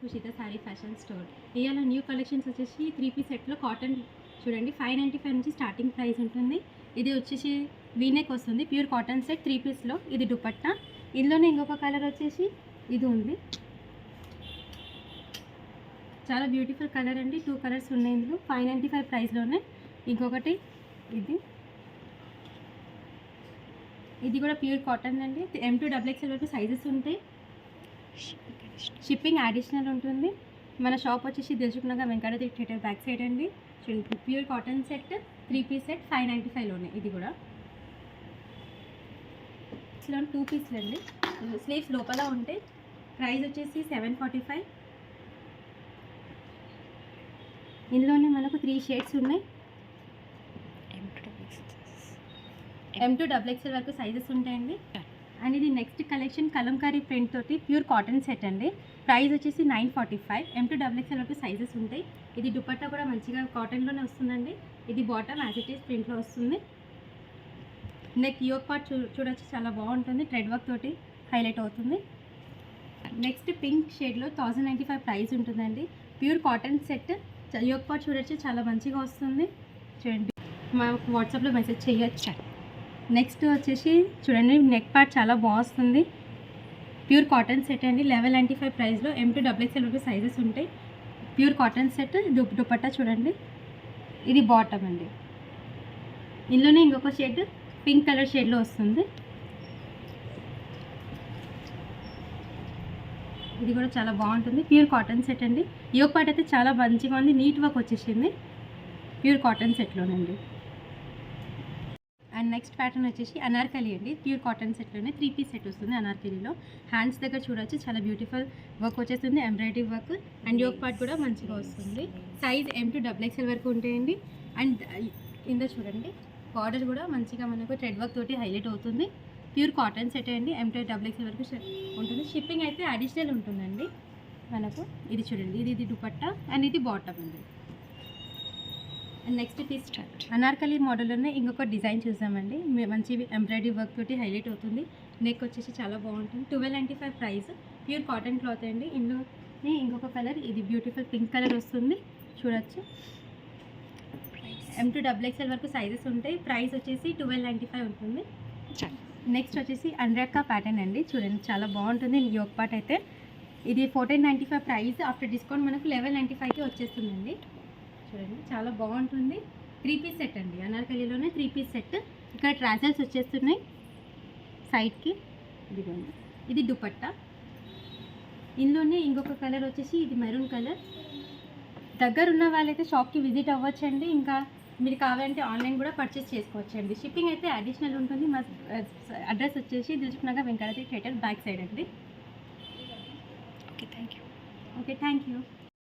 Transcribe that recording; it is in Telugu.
సుషిత శారీ ఫ్యాషన్ స్టోర్. ఇవాళ న్యూ కలెక్షన్స్ వచ్చేసి 3 పీస్ సెట్లో కాటన్ చూడండి 595 నుంచి స్టార్టింగ్ ప్రైస్ ఉంటుంది. ఇది వచ్చేసి వీనెక్ వస్తుంది, ప్యూర్ కాటన్ సెట్ 3 పీస్లో. ఇది దుపట్టా. ఇందులోనే ఇంకొక కలర్ వచ్చేసి ఇది ఉంది, చాలా బ్యూటిఫుల్ కలర్ అండి. 2 కలర్స్ ఉన్నాయి ఇందులో. 595 ప్రైస్లోనే. ఇంకొకటి ఇది కూడా ప్యూర్ కాటన్ అండి. M2 XXL వరకు సైజెస్ ఉంటాయి. షిప్పింగ్ అడిషనల్ ఉంటుంది. మన షాప్ వచ్చేసి Dilsukhnagar Venkatadri theatre back side అండి. చూడండి, pure cotton set 3 piece set 595లోనే. ఇది కూడా 2 పీస్లు అండి. స్లీవ్స్ లోపల ఉంటాయి. ప్రైస్ వచ్చేసి 745. ఇందులోనే మనకు 3 షేడ్స్ ఉన్నాయి. M2 XXL వరకు సైజెస్ ఉంటాయండి. అండ్ ఇది నెక్స్ట్ కలెక్షన్ కలంకారీ ప్రింట్ తోటి ప్యూర్ కాటన్ సెట్ అండి. ప్రైస్ వచ్చేసి 945. M2 XXL వరకు సైజెస్ ఉంటాయి. ఇది దుపట్టా కూడా మంచిగా కాటన్లోనే వస్తుందండి. ఇది బాటమ్ యాజ్ ఇట్ ఈస్ ప్రింట్లో వస్తుంది. నెక్ యోక్ పార్ట్ చూడొచ్చు, చాలా బాగుంటుంది. థ్రెడ్ వర్క్ తోటి హైలైట్ అవుతుంది. నెక్స్ట్ పింక్ షేడ్లో 1095 ప్రైస్ ఉంటుందండి. Pure cotton set. Yoke part చూడొచ్చు, చాలా మంచిగా వస్తుంది. చూడండి, మా వాట్సాప్లో మెసేజ్ చేయొచ్చు. నెక్స్ట్ వచ్చేసి చూడండి, నెక్ పార్ట్ చాలా బాగుంది. ప్యూర్ కాటన్ సెట్ అండి. 1195 ప్రైస్లో. M2 XXL వరకు సైజెస్ ఉంటాయి. Pure cotton set. దుపట్టా చూడండి, ఇది బాటమ్ అండి. ఇందులోనే ఇంకొక షేడ్ పింక్ కలర్ షేడ్లో వస్తుంది. ఇది కూడా చాలా బాగుంటుంది. ప్యూర్ కాటన్ సెట్ అండి. యోక్ పార్ట్ అయితే చాలా మంచిగా ఉంది, నీట్ వర్క్ వచ్చేసింది. ప్యూర్ కాటన్ సెట్లోనండి. అండ్ నెక్స్ట్ ప్యాటర్న్ వచ్చేసి అనార్కలి అండి. ప్యూర్ కాటన్ సెట్లోనే 3 పీస్ సెట్ వస్తుంది. అనార్కలిలో హ్యాండ్స్ దగ్గర చూడొచ్చు, చాలా బ్యూటిఫుల్ వర్క్ వచ్చేస్తుంది, embroidery work. And yoke part కూడా మంచిగా వస్తుంది. సైజ్ M2 XXL వరకు ఉంటాయండి. అండ్ కింద చూడండి, బార్డర్ కూడా మంచిగా మనకు థ్రెడ్ వర్క్ తోటి హైలైట్ అవుతుంది. ప్యూర్ కాటన్ సెట్ అండి. M2 XXL వరకు ఉంటుంది. షిప్పింగ్ అయితే అడిషనల్ ఉంటుందండి మనకు. ఇది చూడండి, ఇది దుపట్టా అండ్ ఇది బాటమ్ అండి. అండ్ నెక్స్ట్ పీస్ అనార్కలి మోడల్లోనే ఇంకొక డిజైన్ చూసామండి. మంచి ఎంబ్రాయిడరీ వర్క్ తోటి హైలైట్ అవుతుంది. నెక్ వచ్చేసి చాలా బాగుంటుంది. 1295 ప్రైస్. ప్యూర్ కాటన్ క్లాత్ అండి. ఇందులోనే ఇంకొక కలర్, ఇది బ్యూటిఫుల్ పింక్ కలర్ వస్తుంది, చూడొచ్చు. M2 XXL వరకు సైజెస్ ఉంటాయి. ప్రైస్ వచ్చేసి 1295 ఉంటుంది. నెక్స్ట్ వచ్చేసి అండ్రక్కా ప్యాటర్న్ అండి. చూడండి, చాలా బాగుంటుంది. యోక్ పార్ట్ అయితే ఇది 1495 ప్రైస్. ఆఫ్టర్ డిస్కౌంట్ మనకు 1195కి వచ్చేస్తుందండి. చూడండి, చాలా బాగుంటుంది. 3 పీస్ సెట్ అండి. అనార్కలిలోనే 3 పీస్ సెట్. ఇక్కడ ట్రాజల్స్ వచ్చేస్తున్నాయి సైడ్కి. ఇదిగోండి, ఇది దుపట్టా. ఇందులోనే ఇంకొక కలర్ వచ్చేసి ఇది మెరూన్ కలర్. దగ్గర ఉన్న వాళ్ళైతే షాప్కి విజిట్ అవ్వచ్చండి. ఇంకా మీరు కావాలంటే ఆన్లైన్ కూడా పర్చేస్ చేసుకోవచ్చండి. షిప్పింగ్ అయితే అడిషనల్ ఉంటుంది. మా అడ్రస్ వచ్చేసి Dilsukhnagar Venkatadri theatre back side అండి. Okay, thank you.